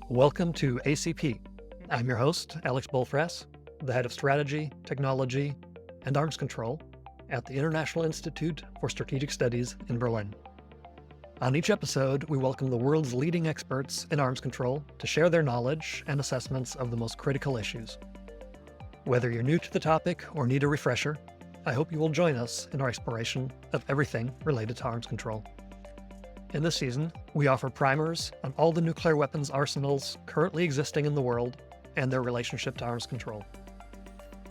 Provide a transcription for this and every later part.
Welcome to ACP. I'm your host, Alex Bollfrass, the head of strategy, technology, and arms control at the International Institute for Strategic Studies in Berlin. On each episode, we welcome the world's leading experts in arms control to share their knowledge and assessments of the most critical issues. Whether you're new to the topic or need a refresher, I hope you will join us in our exploration of everything related to arms control. In this season, we offer primers on all the nuclear weapons arsenals currently existing in the world and their relationship to arms control.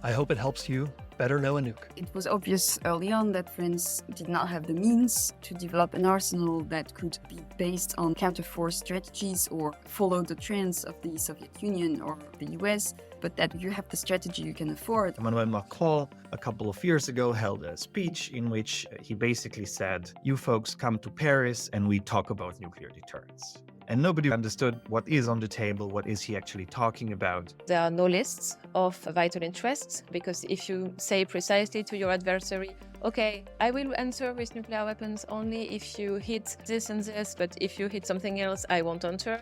I hope it helps you better know a nuke. It was obvious early on that France did not have the means to develop an arsenal that could be based on counterforce strategies or follow the trends of the Soviet Union or the US, but that you have the strategy you can afford. Emmanuelle Macron, a couple of years ago, held a speech in which he basically said, "You folks come to Paris and we talk about nuclear deterrence." And nobody understood what is on the table, what is he actually talking about. There are no lists of vital interests, because if you say precisely to your adversary, okay, I will answer with nuclear weapons only if you hit this and this, but if you hit something else, I won't answer.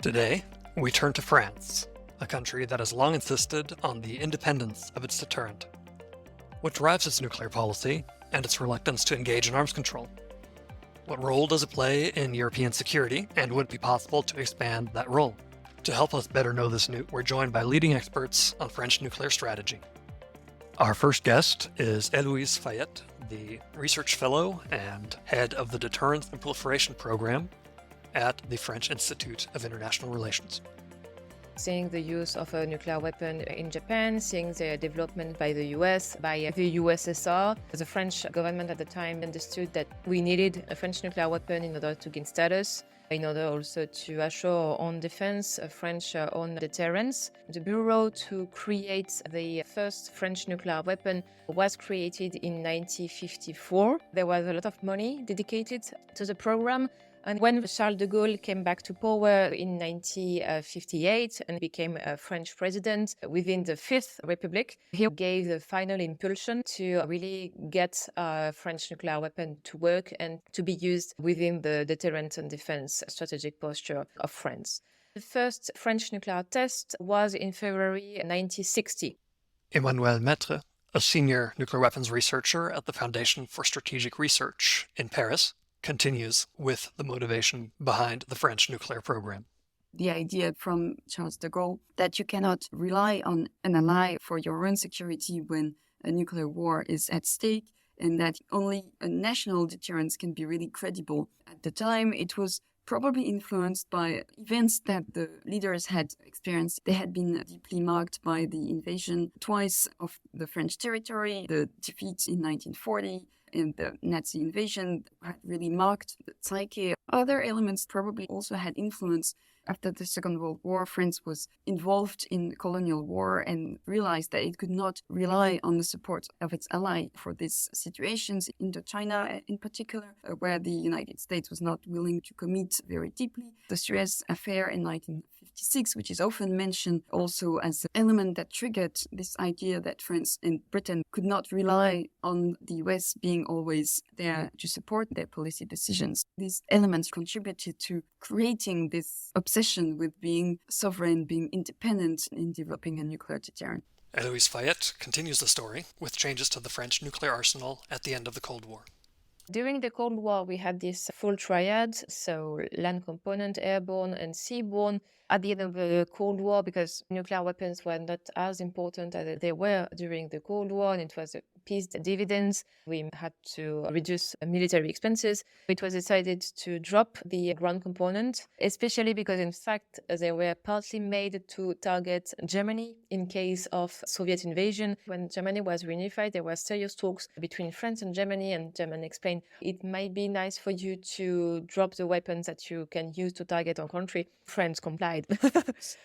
Today, we turn to France, a country that has long insisted on the independence of its deterrent. What drives its nuclear policy and its reluctance to engage in arms control? What role does it play in European security, and would it be possible to expand that role? To help us better know this nuke, we're joined by leading experts on French nuclear strategy. Our first guest is Héloïse Fayet, the research fellow and head of the Deterrence and Proliferation Program at the French Institute of International Relations. Seeing the use of a nuclear weapon in Japan, seeing the development by the US, by the USSR, the French government at the time understood that we needed a French nuclear weapon in order to gain status, in order also to assure our own defense, a French own deterrence. The bureau to create the first French nuclear weapon was created in 1954. There was a lot of money dedicated to the program. And when Charles de Gaulle came back to power in 1958 and became a French president within the Fifth Republic, he gave the final impulsion to really get a French nuclear weapon to work and to be used within the deterrent and defense strategic posture of France. The first French nuclear test was in February 1960. Emmanuelle Maitre, a senior nuclear weapons researcher at the Foundation for Strategic Research in Paris, continues with the motivation behind the French nuclear program. The idea from Charles de Gaulle that you cannot rely on an ally for your own security when a nuclear war is at stake, and that only a national deterrence can be really credible. At the time, it was probably influenced by events that the leaders had experienced. They had been deeply marked by the invasion twice of the French territory, the defeat in 1940, and the Nazi invasion had really marked the psyche. Other elements probably also had influence. After the Second World War, France was involved in colonial war and realized that it could not rely on the support of its ally for these situations, Indochina in particular, where the United States was not willing to commit very deeply. The Suez Affair in 1956, which is often mentioned also as an element that triggered this idea that France and Britain could not rely on the US being always there to support their policy decisions. These elements contributed to creating this obsession with being sovereign, being independent in developing a nuclear deterrent. Héloïse Fayet continues the story with changes to the French nuclear arsenal at the end of the Cold War. During the Cold War, we had this full triad, so land component, airborne and seaborne. At the end of the Cold War, because nuclear weapons were not as important as they were during the Cold War, and it was a peace dividends, we had to reduce military expenses. It was decided to drop the ground component, especially because, in fact, they were partly made to target Germany in case of Soviet invasion. When Germany was reunified, there were serious talks between France and Germany explained, it might be nice for you to drop the weapons that you can use to target our country. France complied.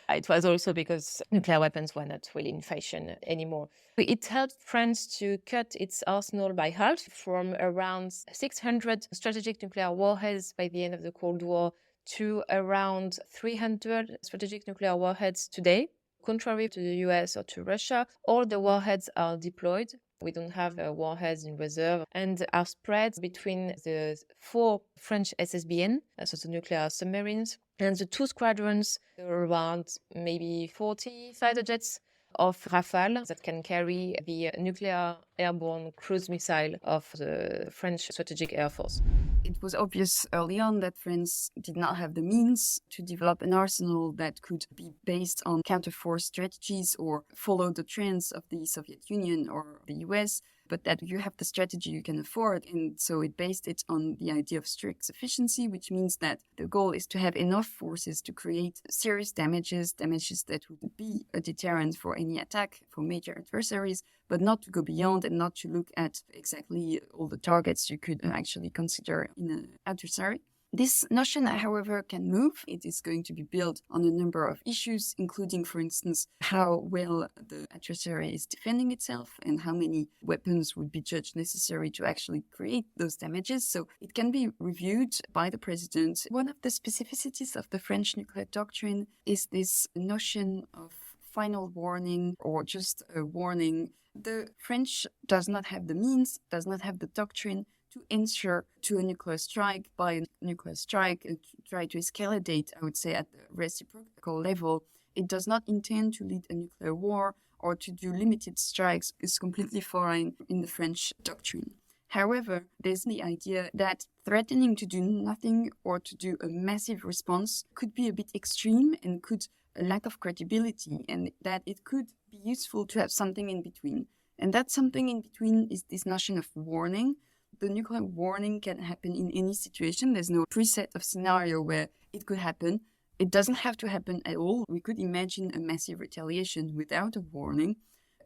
It was also because nuclear weapons were not really in fashion anymore. It helped France to cut its arsenal by half, from around 600 strategic nuclear warheads by the end of the Cold War to around 300 strategic nuclear warheads today. Contrary to the US or to Russia, all the warheads are deployed. We don't have warheads in reserve and are spread between the 4 French SSBN, so the nuclear submarines, And the 2 squadrons, around maybe 40 fighter jets of Rafale that can carry the nuclear airborne cruise missile of the French Strategic Air Force. It was obvious early on that France did not have the means to develop an arsenal that could be based on counterforce strategies or follow the trends of the Soviet Union or the US, but that you have the strategy you can afford. And so it based it on the idea of strict sufficiency, which means that the goal is to have enough forces to create serious damages that would be a deterrent for any attack for major adversaries, but not to go beyond and not to look at exactly all the targets you could actually consider in an adversary. This notion, however, can move. It is going to be built on a number of issues, including, for instance, how well the adversary is defending itself and how many weapons would be judged necessary to actually create those damages. So it can be reviewed by the president. One of the specificities of the French nuclear doctrine is this notion of final warning or just a warning. The French does not have the means, does not have the doctrine to answer to a nuclear strike by a nuclear strike and try to escalate, I would say, at the reciprocal level. It does not intend to lead a nuclear war or to do limited strikes. It's completely foreign in the French doctrine. However, there's the idea that threatening to do nothing or to do a massive response could be a bit extreme and could a lack of credibility, and that it could be useful to have something in between. And that something in between is this notion of warning. The nuclear warning can happen in any situation. There's no preset of scenario where it could happen. It doesn't have to happen at all. We could imagine a massive retaliation without a warning.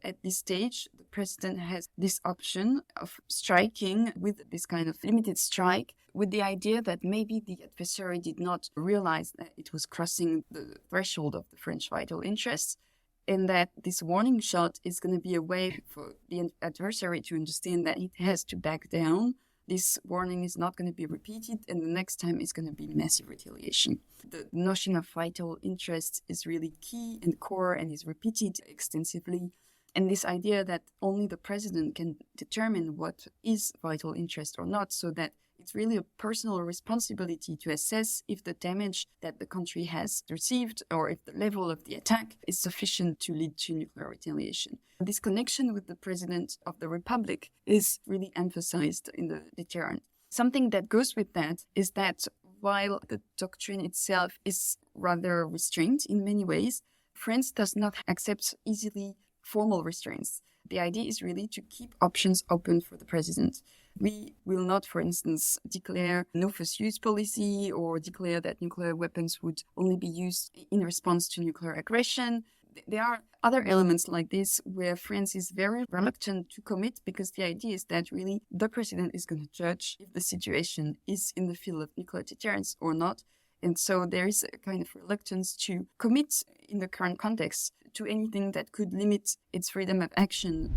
At this stage, the president has this option of striking with this kind of limited strike with the idea that maybe the adversary did not realize that it was crossing the threshold of the French vital interests, and that this warning shot is going to be a way for the adversary to understand that it has to back down. This warning is not going to be repeated, and the next time is going to be massive retaliation. The notion of vital interests is really key and core and is repeated extensively. And this idea that only the president can determine what is vital interest or not, so that it's really a personal responsibility to assess if the damage that the country has received or if the level of the attack is sufficient to lead to nuclear retaliation. This connection with the president of the republic is really emphasized in the deterrent. Something that goes with that is that while the doctrine itself is rather restrained in many ways, France does not accept easily formal restraints. The idea is really to keep options open for the president. We will not, for instance, declare no first use policy or declare that nuclear weapons would only be used in response to nuclear aggression. There are other elements like this where France is very reluctant to commit because the idea is that really the president is going to judge if the situation is in the field of nuclear deterrence or not. And so there is a kind of reluctance to commit in the current context to anything that could limit its freedom of action.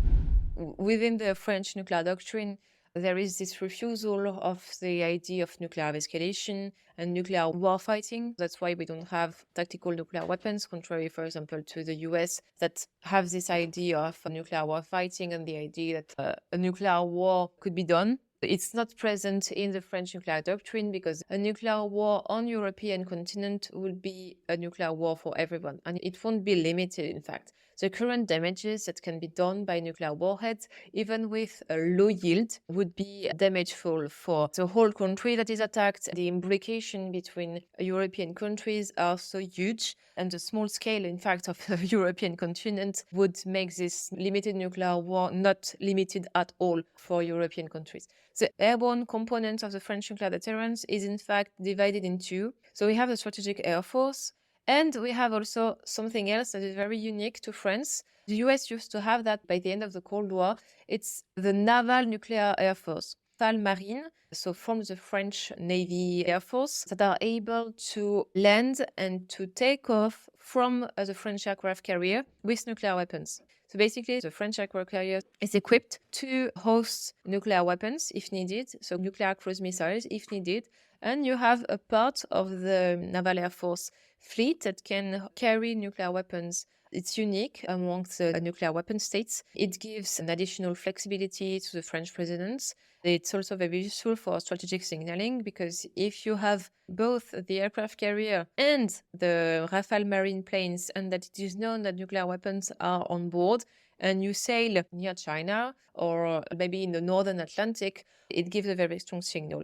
Within the French nuclear doctrine, there is this refusal of the idea of nuclear escalation and nuclear warfighting. That's why we don't have tactical nuclear weapons, contrary, for example, to the US, that have this idea of nuclear warfighting and the idea that a nuclear war could be done. It's not present in the French nuclear doctrine because a nuclear war on European continent would be a nuclear war for everyone, and it won't be limited, in fact. The current damages that can be done by nuclear warheads, even with a low yield, would be damageful for the whole country that is attacked. The imbrication between European countries are so huge, and the small scale, in fact, of the European continent would make this limited nuclear war not limited at all for European countries. The airborne component of the French nuclear deterrence is, in fact, divided in two. So we have the strategic air force, and we have also something else that is very unique to France. The US used to have that by the end of the Cold War. It's the naval nuclear air force, naval marine, so from the French Navy Air Force, that are able to land and to take off from the French aircraft carrier with nuclear weapons. So basically, the French aircraft carrier is equipped to host nuclear weapons if needed, so nuclear cruise missiles if needed, And you have a part of the Naval Air Force fleet that can carry nuclear weapons. It's unique amongst the nuclear weapon states. It gives an additional flexibility to the French president. It's also very useful for strategic signaling, because if you have both the aircraft carrier and the Rafale marine planes, and that it is known that nuclear weapons are on board, and you sail near China or maybe in the northern Atlantic, it gives a very strong signal.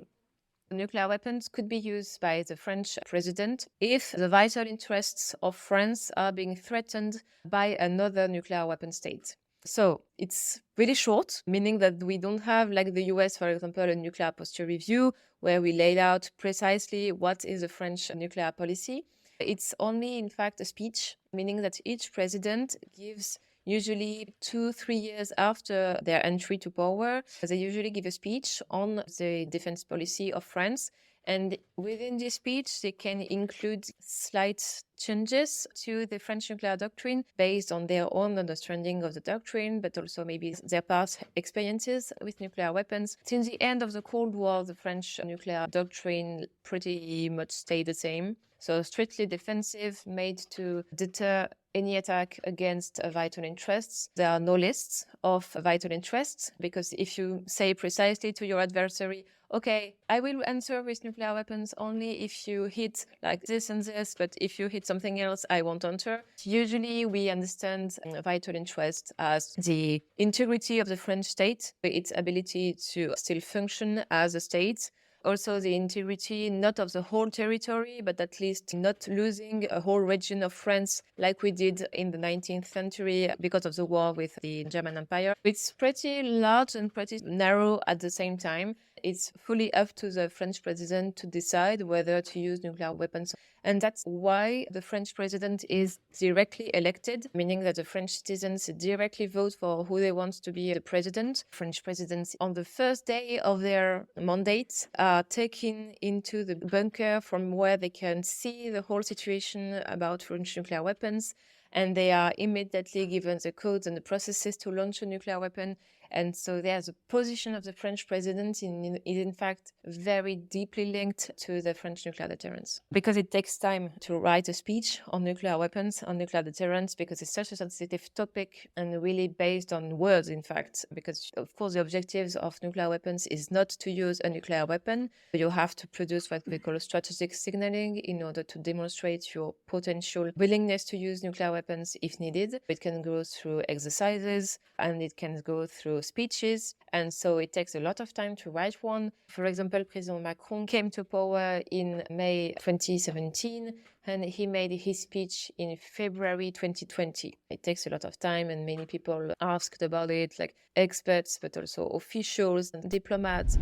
Nuclear weapons could be used by the French president if the vital interests of France are being threatened by another nuclear weapon state. So it's really short, meaning that we don't have, like the US, for example, a nuclear posture review where we laid out precisely what is the French nuclear policy. It's only, in fact, a speech, meaning that each president gives usually 2-3 years after their entry to power, they usually give a speech on the defense policy of France. And within this speech, they can include slight changes to the French nuclear doctrine based on their own understanding of the doctrine, but also maybe their past experiences with nuclear weapons. Since the end of the Cold War, the French nuclear doctrine pretty much stayed the same. So strictly defensive, made to deter any attack against vital interests. There are no lists of vital interests, because if you say precisely to your adversary, okay, I will answer with nuclear weapons only if you hit like this and this, but if you hit something else, I won't answer. Usually we understand vital interest as the integrity of the French state, its ability to still function as a state. Also the integrity not of the whole territory, but at least not losing a whole region of France like we did in the 19th century because of the war with the German Empire. It's pretty large and pretty narrow at the same time. It's fully up to the French president to decide whether to use nuclear weapons. And that's why the French president is directly elected, meaning that the French citizens directly vote for who they want to be the president. French presidents, on the first day of their mandate, are taken into the bunker from where they can see the whole situation about French nuclear weapons. And they are immediately given the codes and the processes to launch a nuclear weapon. And so there's a position of the French president is in fact very deeply linked to the French nuclear deterrence. Because it takes time to write a speech on nuclear weapons, on nuclear deterrence, because it's such a sensitive topic and really based on words, in fact. Because, of course, the objectives of nuclear weapons is not to use a nuclear weapon. You have to produce what we call strategic signaling in order to demonstrate your potential willingness to use nuclear weapons if needed. It can go through exercises and it can go through speeches, and so it takes a lot of time to write one. For example, President Macron came to power in May 2017 and he made his speech in February 2020. It takes a lot of time and many people asked about it, like experts, but also officials and diplomats.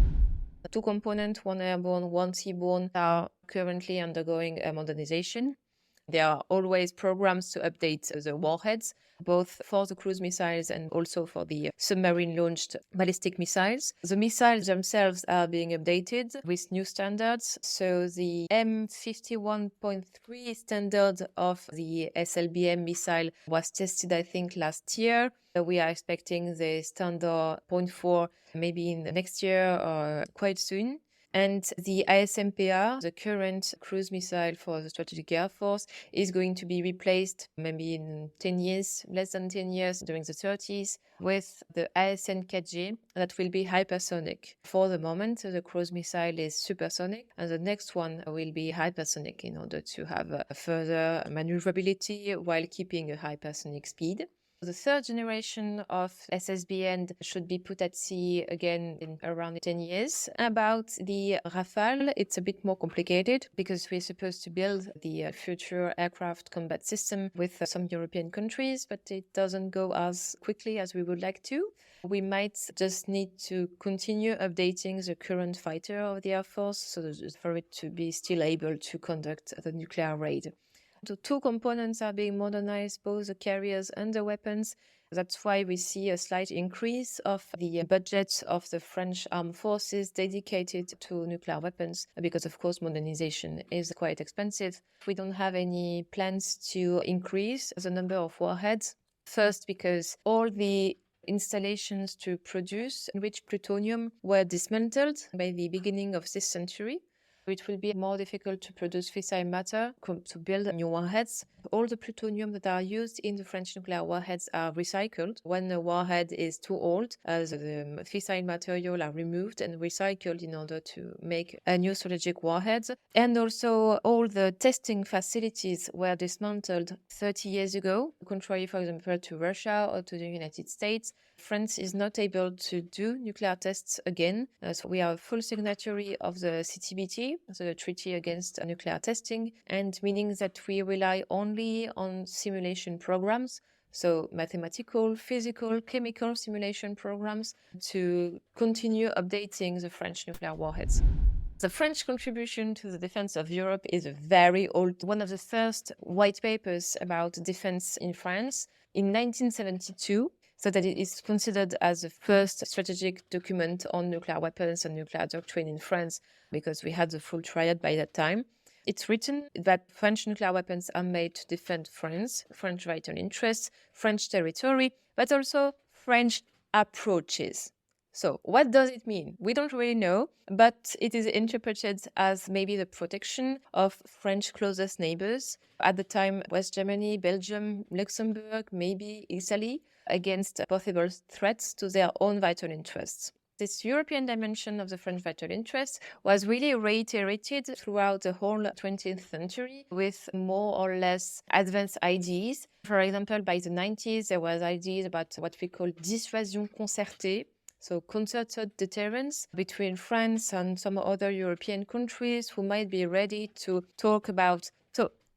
2 components, one airborne, one seaborne, are currently undergoing a modernization. There are always programs to update the warheads, both for the cruise missiles and also for the submarine-launched ballistic missiles. The missiles themselves are being updated with new standards. So the M51.3 standard of the SLBM missile was tested, I think, last year. We are expecting the standard 0.4 maybe in the next year or quite soon. And the ISMPR, the current cruise missile for the Strategic Air Force, is going to be replaced maybe in 10 years, less than 10 years, during the 30s, with the ISN-4G that will be hypersonic. For the moment, the cruise missile is supersonic, and the next one will be hypersonic in order to have a further maneuverability while keeping a hypersonic speed. The third generation of SSBN should be put at sea again in around 10 years. About the Rafale, it's a bit more complicated because we're supposed to build the future aircraft combat system with some European countries, but it doesn't go as quickly as we would like to. We might just need to continue updating the current fighter of the Air Force so for it to be still able to conduct the nuclear raid. The 2 components are being modernized, both the carriers and the weapons. That's why we see a slight increase of the budget of the French armed forces dedicated to nuclear weapons, because of course modernization is quite expensive. We don't have any plans to increase the number of warheads. First, because all the installations to produce enriched plutonium were dismantled by the beginning of this century. It will be more difficult to produce fissile matter to build new warheads. All the plutonium that are used in the French nuclear warheads are recycled. When a warhead is too old, the fissile material are removed and recycled in order to make a new strategic warhead. And also all the testing facilities were dismantled 30 years ago, contrary, for example, to Russia or to the United States. France is not able to do nuclear tests again. So we are a full signatory of the CTBT, so the Treaty Against Nuclear Testing, and meaning that we rely only on simulation programs, so mathematical, physical, chemical simulation programs, to continue updating the French nuclear warheads. The French contribution to the defense of Europe is a very old, one of the first white papers about defense in France in 1972. So that it is considered as the first strategic document on nuclear weapons and nuclear doctrine in France, because we had the full triad by that time. It's written that French nuclear weapons are made to defend France, French vital interests, French territory, but also French approaches. So what does it mean? We don't really know, but it is interpreted as maybe the protection of French closest neighbors. At the time, West Germany, Belgium, Luxembourg, maybe Italy, against possible threats to their own vital interests. This European dimension of the French vital interests was really reiterated throughout the whole 20th century with more or less advanced ideas. For example, by the 90s, there was ideas about what we call dissuasion concertée, so concerted deterrence between France and some other European countries who might be ready to talk about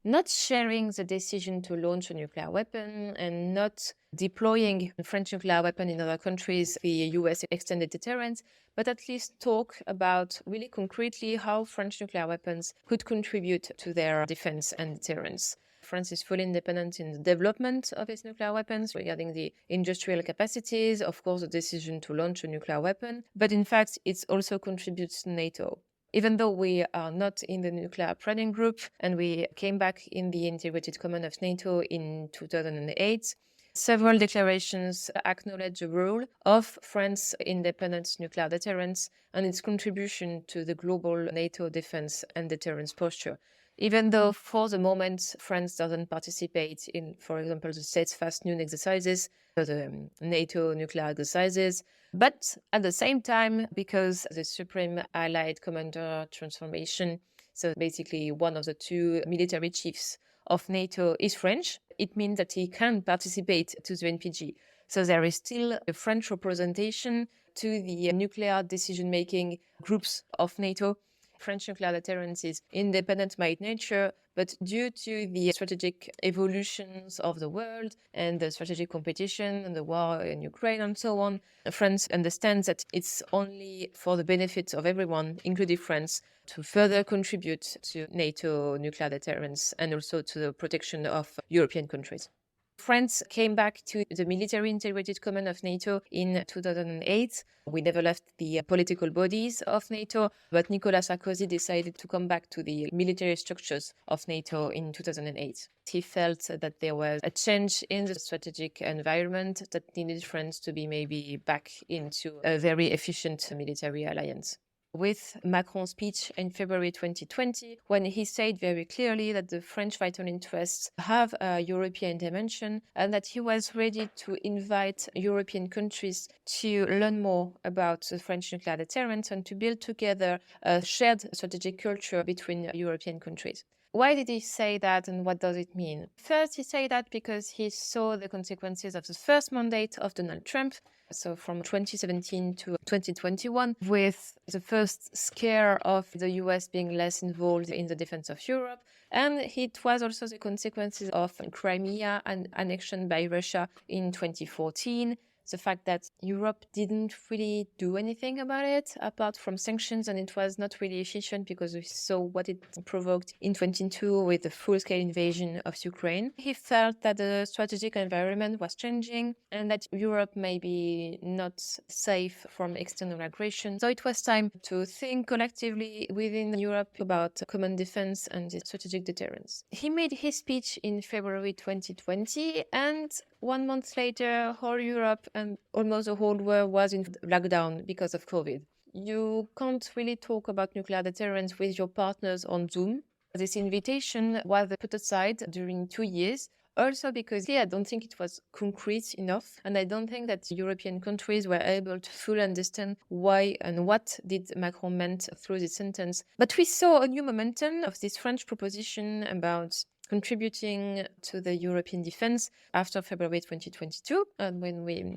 not sharing the decision to launch a nuclear weapon and not deploying a French nuclear weapon in other countries, the US extended deterrence, but at least talk about really concretely how French nuclear weapons could contribute to their defense and deterrence. France is fully independent in the development of its nuclear weapons regarding the industrial capacities, of course, the decision to launch a nuclear weapon, but in fact, it also contributes to NATO. Even though we are not in the nuclear planning group and we came back in the Integrated Command of NATO in 2008, several declarations acknowledge the role of France's independent nuclear deterrence and its contribution to the global NATO defense and deterrence posture. Even though for the moment France doesn't participate in, for example, the steadfast noon exercises, the NATO nuclear exercises, but at the same time, because the Supreme Allied Commander transformation, so basically one of the two military chiefs of NATO is French, it means that he can participate to the NPG. So there is still a French representation to the nuclear decision-making groups of NATO. French nuclear deterrence is independent by nature, but due to the strategic evolutions of the world and the strategic competition and the war in Ukraine and so on, France understands that it's only for the benefit of everyone, including France, to further contribute to NATO nuclear deterrence and also to the protection of European countries. France came back to the military integrated command of NATO in 2008. We never left the political bodies of NATO, but Nicolas Sarkozy decided to come back to the military structures of NATO in 2008. He felt that there was a change in the strategic environment that needed France to be maybe back into a very efficient military alliance. With Macron's speech in February 2020, when he said very clearly that the French vital interests have a European dimension and that he was ready to invite European countries to learn more about the French nuclear deterrence and to build together a shared strategic culture between European countries. Why did he say that and what does it mean? First, he said that because he saw the consequences of the first mandate of Donald Trump, so from 2017 to 2021, with the first scare of the US being less involved in the defense of Europe. And it was also the consequences of Crimea and annexion by Russia in 2014. The fact that Europe didn't really do anything about it apart from sanctions, and it was not really efficient because we saw what it provoked in 2022 with the full-scale invasion of Ukraine. He felt that the strategic environment was changing and that Europe may be not safe from external aggression. So it was time to think collectively within Europe about common defense and strategic deterrence. He made his speech in February 2020, and 1 month later, whole Europe and almost the whole world was in lockdown because of COVID. you can't really talk about nuclear deterrence with your partners on Zoom. This invitation was put aside during 2 years, also because I don't think it was concrete enough, and I don't think that European countries were able to fully understand why and what did Macron meant through this sentence. But we saw a new momentum of this French proposition about contributing to the European defense after February 2022, and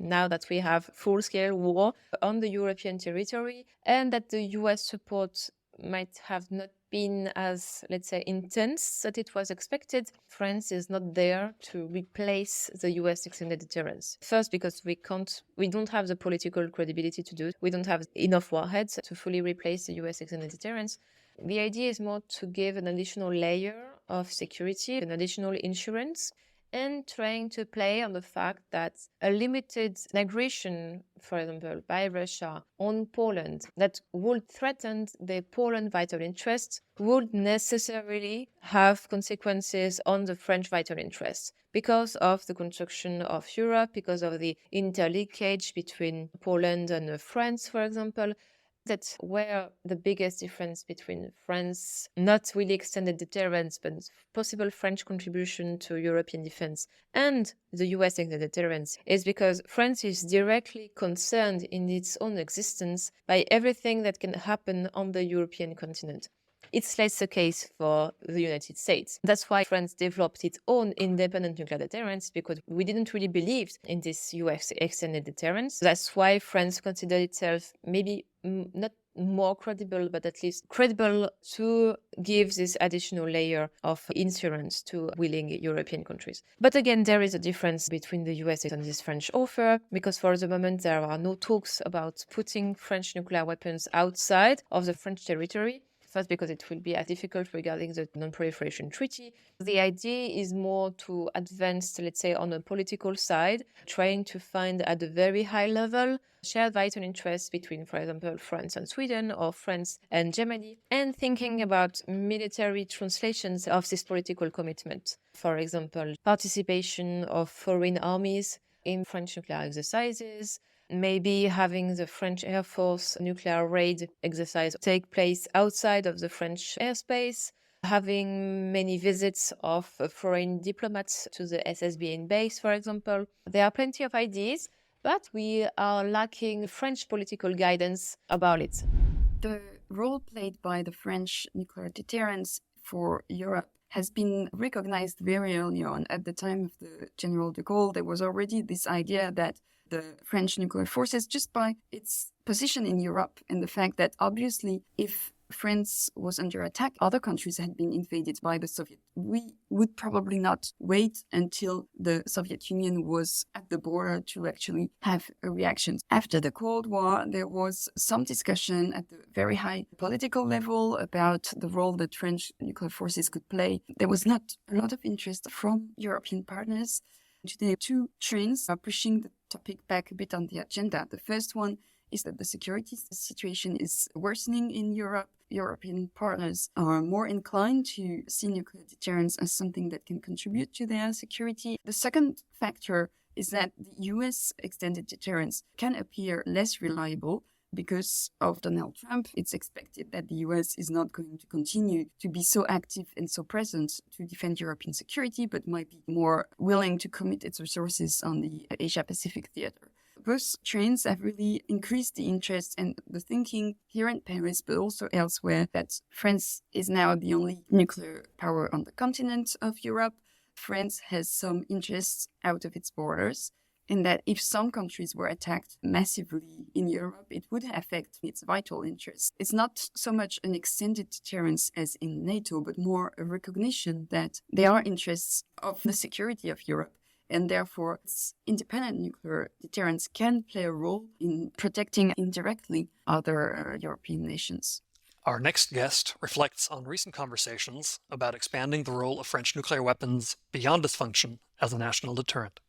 now that we have full-scale war on the European territory, and that the US support might have not been as, let's say, intense that it was expected, France is not there to replace the US extended deterrence. First, because we don't have the political credibility to do it. We don't have enough warheads to fully replace the US extended deterrence. The idea is more to give an additional layer of security, an additional insurance, and trying to play on the fact that a limited aggression, for example, by Russia on Poland that would threaten the Poland vital interests would necessarily have consequences on the French vital interests because of the construction of Europe, because of the interlinkage between Poland and France, for example. That's where the biggest difference between France, not really extended deterrence, but possible French contribution to European defense, and the US extended deterrence is because France is directly concerned in its own existence by everything that can happen on the European continent. It's less the case for the United States. That's why France developed its own independent nuclear deterrence, because we didn't really believe in this US extended deterrence. That's why France considered itself maybe not more credible, but at least credible to give this additional layer of insurance to willing European countries. But again, there is a difference between the US and this French offer, because for the moment there are no talks about putting French nuclear weapons outside of the French territory. First, because it will be difficult regarding the non-proliferation treaty. The idea is more to advance, let's say, on a political side, trying to find at a very high level shared vital interests between, for example, France and Sweden or France and Germany, and thinking about military translations of this political commitment. For example, participation of foreign armies in French nuclear exercises, maybe having the French Air Force nuclear raid exercise take place outside of the French airspace, having many visits of foreign diplomats to the SSBN base, for example. There are plenty of ideas, but we are lacking French political guidance about it. The role played by the French nuclear deterrence for Europe has been recognized very early on. At the time of the General de Gaulle, there was already this idea that the French nuclear forces, just by its position in Europe and the fact that obviously if France was under attack, other countries had been invaded by the Soviet. We would probably not wait until the Soviet Union was at the border to actually have a reaction. After the Cold War, there was some discussion at the very high political level about the role that French nuclear forces could play. There was not a lot of interest from European partners. Today, two trends are pushing the topic back a bit on the agenda. The first one is that the security situation is worsening in Europe. European partners are more inclined to see nuclear deterrence as something that can contribute to their security. The second factor is that the US extended deterrence can appear less reliable because of Donald Trump. It's expected that the US is not going to continue to be so active and so present to defend European security, but might be more willing to commit its resources on the Asia-Pacific theater. Both trends have really increased the interest and the thinking here in Paris, but also elsewhere, that France is now the only nuclear power on the continent of Europe. France has some interests out of its borders, and that if some countries were attacked massively in Europe, it would affect its vital interests. It's not so much an extended deterrence as in NATO, but more a recognition that there are interests of the security of Europe, and therefore independent nuclear deterrence can play a role in protecting indirectly other European nations. Our next guest reflects on recent conversations about expanding the role of French nuclear weapons beyond its function as a national deterrent.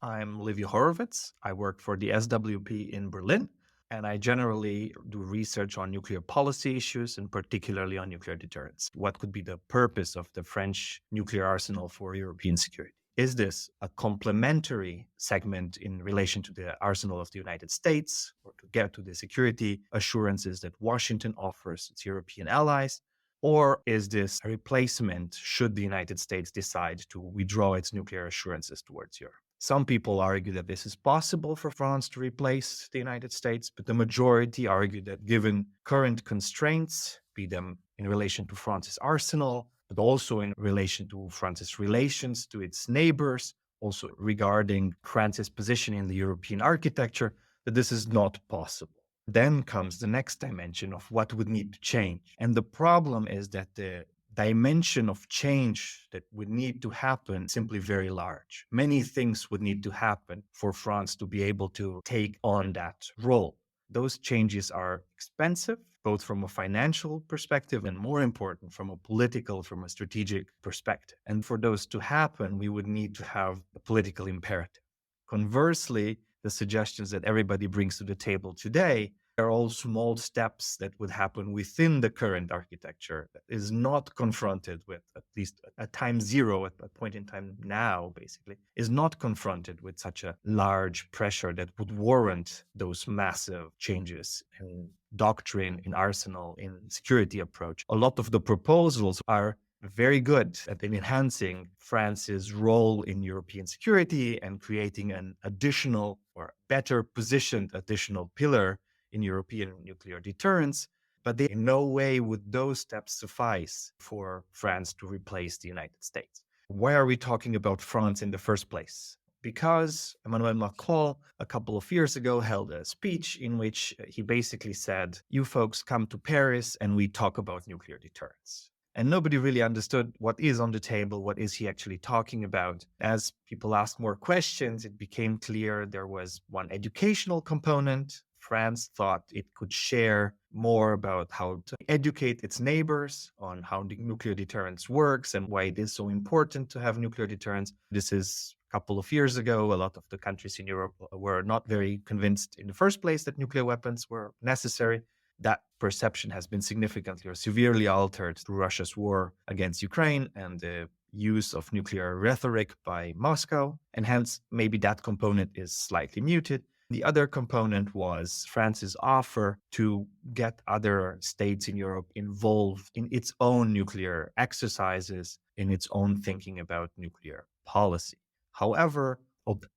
I'm Liviu Horovitz. I work for the SWP in Berlin, and I generally do research on nuclear policy issues and particularly on nuclear deterrence. What could be the purpose of the French nuclear arsenal for European security? Is this a complementary segment in relation to the arsenal of the United States, or to get to the security assurances that Washington offers its European allies? Or is this a replacement should the United States decide to withdraw its nuclear assurances towards Europe? Some people argue that this is possible for France to replace the United States, but the majority argue that given current constraints, be them in relation to France's arsenal, but also in relation to France's relations to its neighbors, also regarding France's position in the European architecture, that this is not possible. Then comes the next dimension of what would need to change. And the problem is that the dimension of change that would need to happen is simply very large. Many things would need to happen for France to be able to take on that role. Those changes are expensive, both from a financial perspective and, more important, from a political, from a strategic perspective. And for those to happen, we would need to have a political imperative. Conversely, the suggestions that everybody brings to the table today are all small steps that would happen within the current architecture that is not confronted with, at least at time zero, at a point in time now, basically, is not confronted with such a large pressure that would warrant those massive changes in doctrine, in arsenal, in security approach. A lot of the proposals are very good at enhancing France's role in European security and creating an additional or better positioned additional pillar in European nuclear deterrence, but they in no way would those steps suffice for France to replace the United States. Why are we talking about France in the first place? Because Emmanuel Macron, a couple of years ago, held a speech in which he basically said, "You folks come to Paris and we talk about nuclear deterrence." And nobody really understood what is on the table, what is he actually talking about. As people asked more questions, it became clear there was one educational component. France thought it could share more about how to educate its neighbors on how the nuclear deterrence works and why it is so important to have nuclear deterrence. This is a couple of years ago. A lot of the countries in Europe were not very convinced in the first place that nuclear weapons were necessary. That perception has been significantly or severely altered through Russia's war against Ukraine and the use of nuclear rhetoric by Moscow. And hence, maybe that component is slightly muted. The other component was France's offer to get other states in Europe involved in its own nuclear exercises, in its own thinking about nuclear policy. However,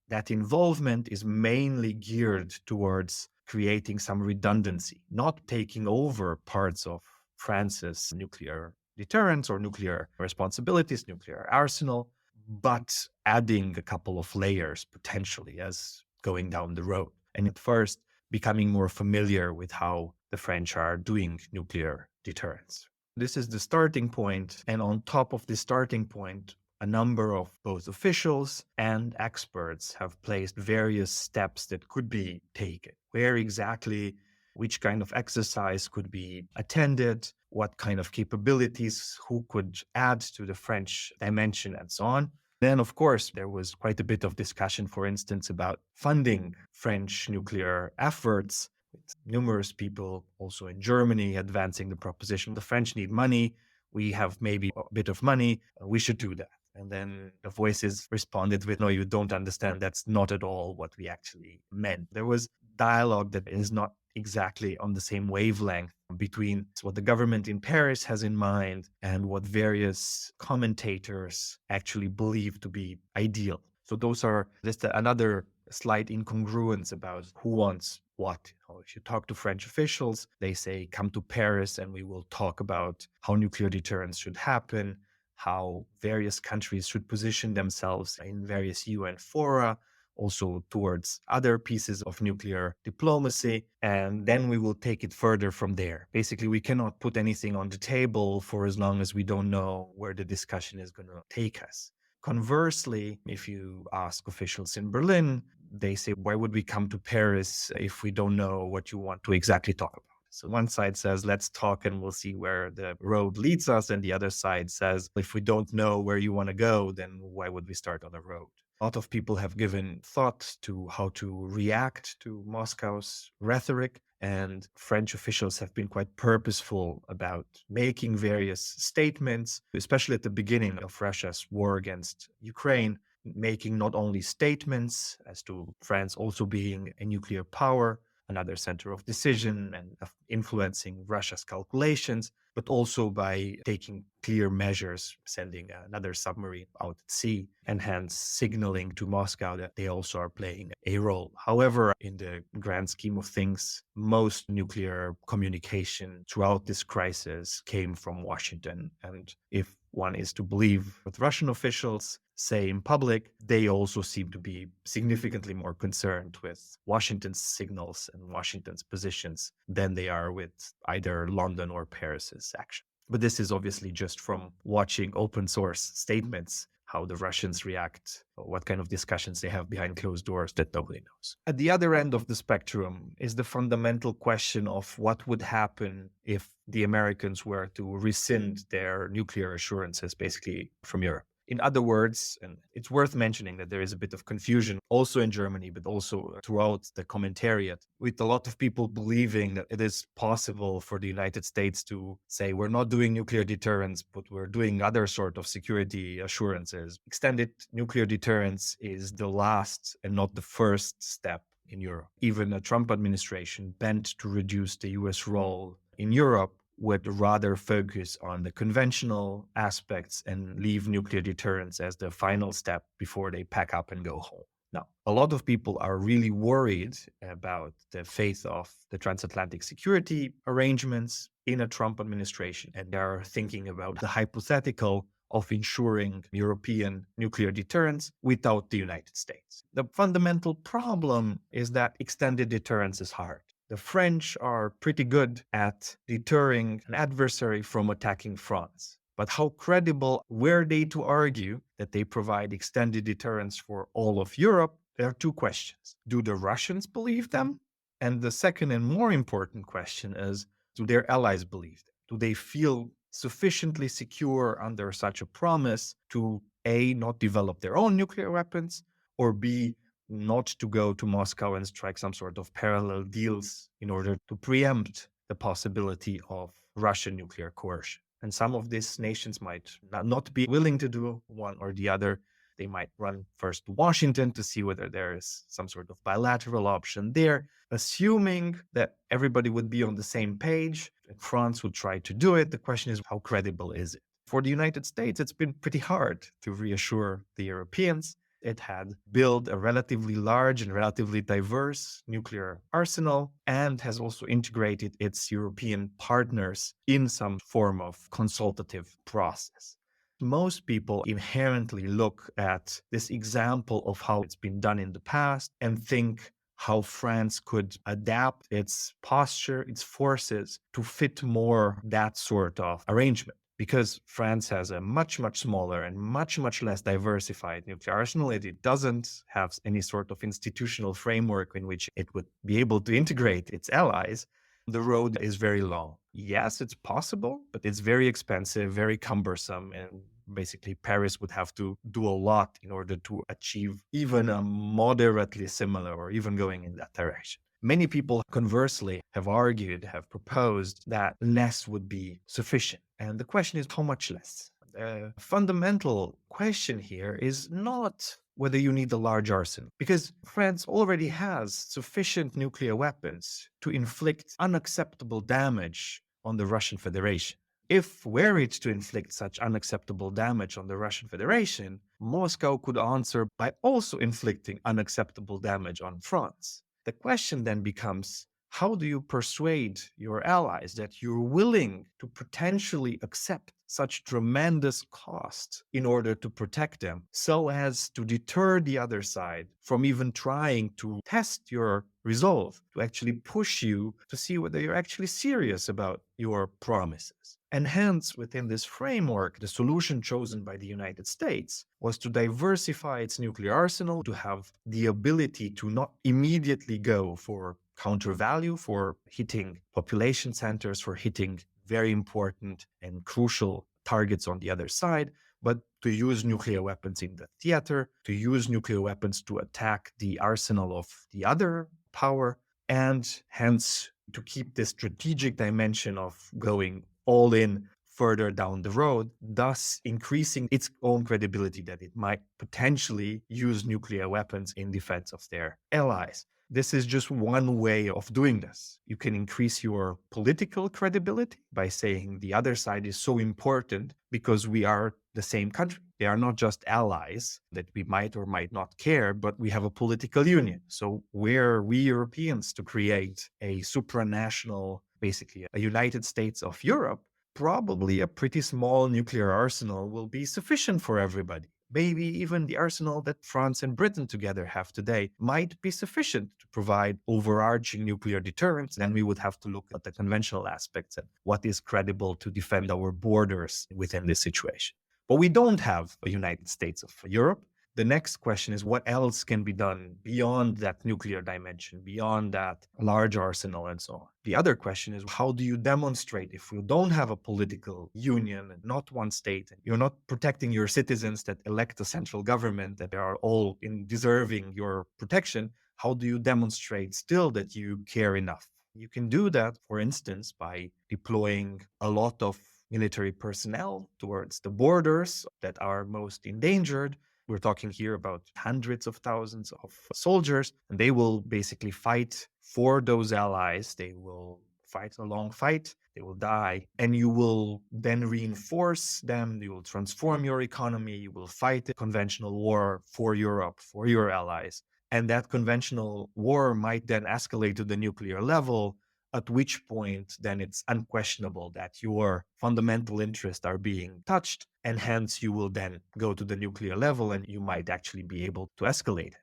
that involvement is mainly geared towards creating some redundancy, not taking over parts of France's nuclear deterrence or nuclear responsibilities, nuclear arsenal, but adding a couple of layers potentially as going down the road. And at first, becoming more familiar with how the French are doing nuclear deterrence. This is the starting point. And on top of the starting point, a number of both officials and experts have placed various steps that could be taken. Where exactly, which kind of exercise could be attended, what kind of capabilities, who could add to the French dimension, and so on. Then, of course, there was quite a bit of discussion, for instance, about funding French nuclear efforts, with numerous people also in Germany advancing the proposition, the French need money, we have maybe a bit of money, we should do that. And then the voices responded with, no, you don't understand. That's not at all what we actually meant. There was dialogue that is not exactly on the same wavelength between what the government in Paris has in mind and what various commentators actually believe to be ideal. So those are just another slight incongruence about who wants what. If you talk to French officials, they say, come to Paris and we will talk about how nuclear deterrence should happen, how various countries should position themselves in various UN fora, also towards other pieces of nuclear diplomacy, and then we will take it further from there. Basically, we cannot put anything on the table for as long as we don't know where the discussion is going to take us. Conversely, if you ask officials in Berlin, they say, why would we come to Paris if we don't know what you want to exactly talk about? So one side says, let's talk and we'll see where the road leads us. And the other side says, if we don't know where you want to go, then why would we start on a road? A lot of people have given thought to how to react to Moscow's rhetoric, and French officials have been quite purposeful about making various statements, especially at the beginning of Russia's war against Ukraine, making not only statements as to France also being a nuclear power, another center of decision and of influencing Russia's calculations, but also by taking clear measures, sending another submarine out at sea, and hence signaling to Moscow that they also are playing a role. However, in the grand scheme of things, most nuclear communication throughout this crisis came from Washington. And if one is to believe what Russian officials say in public, they also seem to be significantly more concerned with Washington's signals and Washington's positions than they are with either London or Paris's action. But this is obviously just from watching open source statements, how the Russians react, what kind of discussions they have behind closed doors that nobody knows. At the other end of the spectrum is the fundamental question of what would happen if the Americans were to rescind their nuclear assurances, basically from Europe. In other words, and it's worth mentioning that there is a bit of confusion also in Germany, but also throughout the commentariat, with a lot of people believing that it is possible for the United States to say, we're not doing nuclear deterrence, but we're doing other sort of security assurances. Extended nuclear deterrence is the last and not the first step in Europe. Even a Trump administration bent to reduce the US role in Europe would rather focus on the conventional aspects and leave nuclear deterrence as the final step before they pack up and go home. Now, a lot of people are really worried about the fate of the transatlantic security arrangements in a Trump administration, and they are thinking about the hypothetical of ensuring European nuclear deterrence without the United States. The fundamental problem is that extended deterrence is hard. The French are pretty good at deterring an adversary from attacking France. But how credible were they to argue that they provide extended deterrence for all of Europe? There are two questions. Do the Russians believe them? And the second and more important question is, do their allies believe them? Do they feel sufficiently secure under such a promise to A, not develop their own nuclear weapons, or B, not to go to Moscow and strike some sort of parallel deals in order to preempt the possibility of Russian nuclear coercion? And some of these nations might not be willing to do one or the other. They might run first to Washington to see whether there is some sort of bilateral option there, assuming that everybody would be on the same page and France would try to do it. The question is, how credible is it? For the United States, it's been pretty hard to reassure the Europeans. It had built a relatively large and relatively diverse nuclear arsenal and has also integrated its European partners in some form of consultative process. Most people inherently look at this example of how it's been done in the past and think how France could adapt its posture, its forces to fit more that sort of arrangement. Because France has a much, much smaller and much, much less diversified nuclear arsenal, it doesn't have any sort of institutional framework in which it would be able to integrate its allies. The road is very long. Yes, it's possible, but it's very expensive, very cumbersome, and basically Paris would have to do a lot in order to achieve even a moderately similar or even going in that direction. Many people, conversely, have argued, have proposed that less would be sufficient. And the question is, how much less? The fundamental question here is not whether you need a large arsenal, because France already has sufficient nuclear weapons to inflict unacceptable damage on the Russian Federation. If were it to inflict such unacceptable damage on the Russian Federation, Moscow could answer by also inflicting unacceptable damage on France. The question then becomes, how do you persuade your allies that you're willing to potentially accept such tremendous cost in order to protect them so as to deter the other side from even trying to test your resolve, to actually push you to see whether you're actually serious about your promises? And hence, within this framework, the solution chosen by the United States was to diversify its nuclear arsenal, to have the ability to not immediately go for counter value, for hitting population centers, for hitting very important and crucial targets on the other side, but to use nuclear weapons in the theater, to use nuclear weapons to attack the arsenal of the other power, and hence to keep this strategic dimension of going all in further down the road, thus increasing its own credibility that it might potentially use nuclear weapons in defense of their allies. This is just one way of doing this. You can increase your political credibility by saying the other side is so important because we are the same country. They are not just allies that we might or might not care, but we have a political union. So were we Europeans to create a supranational, basically a United States of Europe, probably a pretty small nuclear arsenal will be sufficient for everybody. Maybe even the arsenal that France and Britain together have today might be sufficient to provide overarching nuclear deterrence. Then we would have to look at the conventional aspects and what is credible to defend our borders within this situation. But we don't have a United States of Europe. The next question is what else can be done beyond that nuclear dimension, beyond that large arsenal and so on. The other question is how do you demonstrate if you don't have a political union and not one state, and you're not protecting your citizens that elect a central government that they are all deserving your protection, how do you demonstrate still that you care enough? You can do that, for instance, by deploying a lot of military personnel towards the borders that are most endangered. We're talking here about hundreds of thousands of soldiers, and they will basically fight for those allies. They will fight a long fight, they will die, and you will then reinforce them. You will transform your economy. You will fight a conventional war for Europe, for your allies. And that conventional war might then escalate to the nuclear level, at which point then it's unquestionable that your fundamental interests are being touched, and hence you will then go to the nuclear level and you might actually be able to escalate it.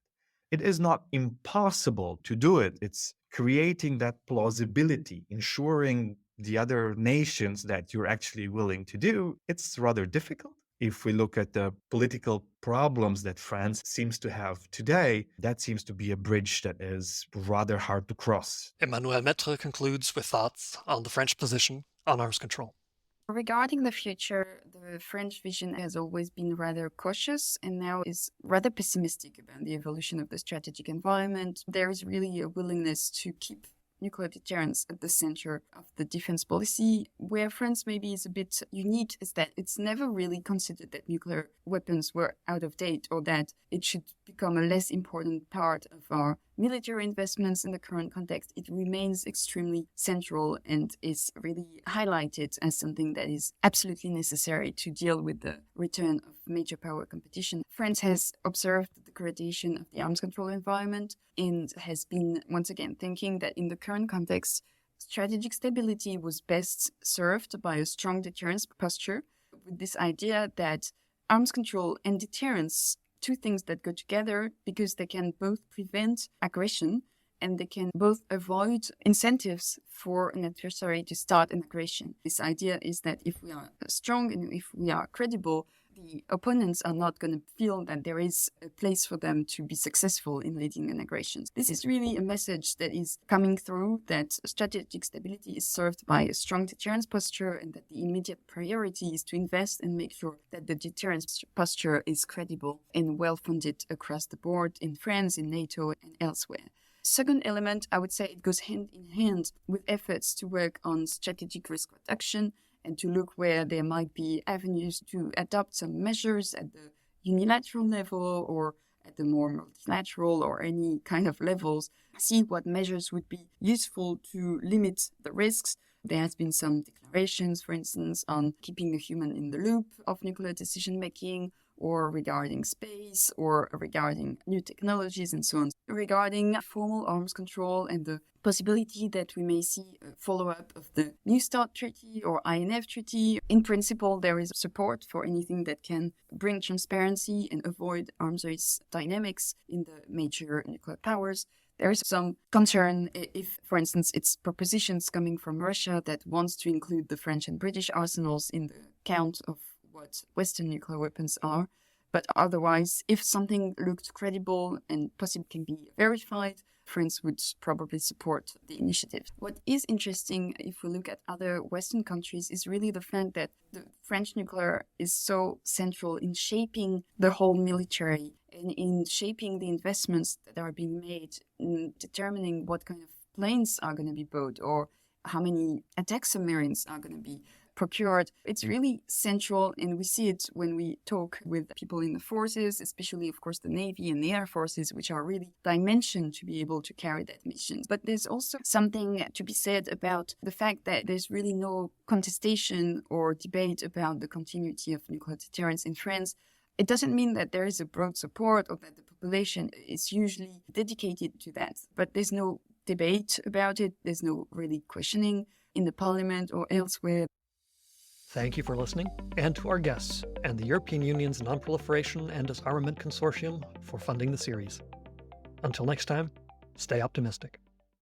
It is not impossible to do it. It's creating that plausibility, ensuring the other nations that you're actually willing to do. It's rather difficult. If we look at the political problems that France seems to have today, that seems to be a bridge that is rather hard to cross. Emmanuelle Maitre concludes with thoughts on the French position on arms control. Regarding the future, the French vision has always been rather cautious and now is rather pessimistic about the evolution of the strategic environment. There is really a willingness to keep nuclear deterrence at the center of the defense policy. Where France maybe is a bit unique is that it's never really considered that nuclear weapons were out of date or that it should become a less important part of our military investments in the current context. It remains extremely central and is really highlighted as something that is absolutely necessary to deal with the return of major power competition. France has observed the degradation of the arms control environment and has been once again thinking that in the current context, strategic stability was best served by a strong deterrence posture, with this idea that arms control and deterrence, two things that go together because they can both prevent aggression and they can both avoid incentives for an adversary to start an aggression. This idea is that if we are strong and if we are credible, the opponents are not going to feel that there is a place for them to be successful in leading an aggression. This is really a message that is coming through, that strategic stability is served by a strong deterrence posture and that the immediate priority is to invest and make sure that the deterrence posture is credible and well-funded across the board in France, in NATO and elsewhere. Second element, I would say it goes hand in hand with efforts to work on strategic risk reduction and to look where there might be avenues to adopt some measures at the unilateral level or at the more multilateral or any kind of levels, see what measures would be useful to limit the risks. There has been some declarations, for instance, on keeping the human in the loop of nuclear decision-making, or regarding space, or regarding new technologies and so on. Regarding formal arms control and the possibility that we may see a follow-up of the New START Treaty or INF Treaty. In principle, there is support for anything that can bring transparency and avoid arms race dynamics in the major nuclear powers. There is some concern if, for instance, it's propositions coming from Russia that wants to include the French and British arsenals in the count of what Western nuclear weapons are. But otherwise, if something looked credible and possibly can be verified, France would probably support the initiative. What is interesting, if we look at other Western countries, is really the fact that the French nuclear is so central in shaping the whole military and in shaping the investments that are being made, in determining what kind of planes are going to be bought or how many attack submarines are going to be procured. It's really central, and we see it when we talk with people in the forces, especially, of course, the Navy and the Air Forces, which are really dimensioned to be able to carry that mission. But there's also something to be said about the fact that there's really no contestation or debate about the continuity of nuclear deterrence in France. It doesn't mean that there is a broad support or that the population is usually dedicated to that, but there's no debate about it. There's no really questioning in the parliament or elsewhere. Thank you for listening, and to our guests and the European Union's Non-Proliferation and Disarmament Consortium for funding the series. Until next time, stay optimistic.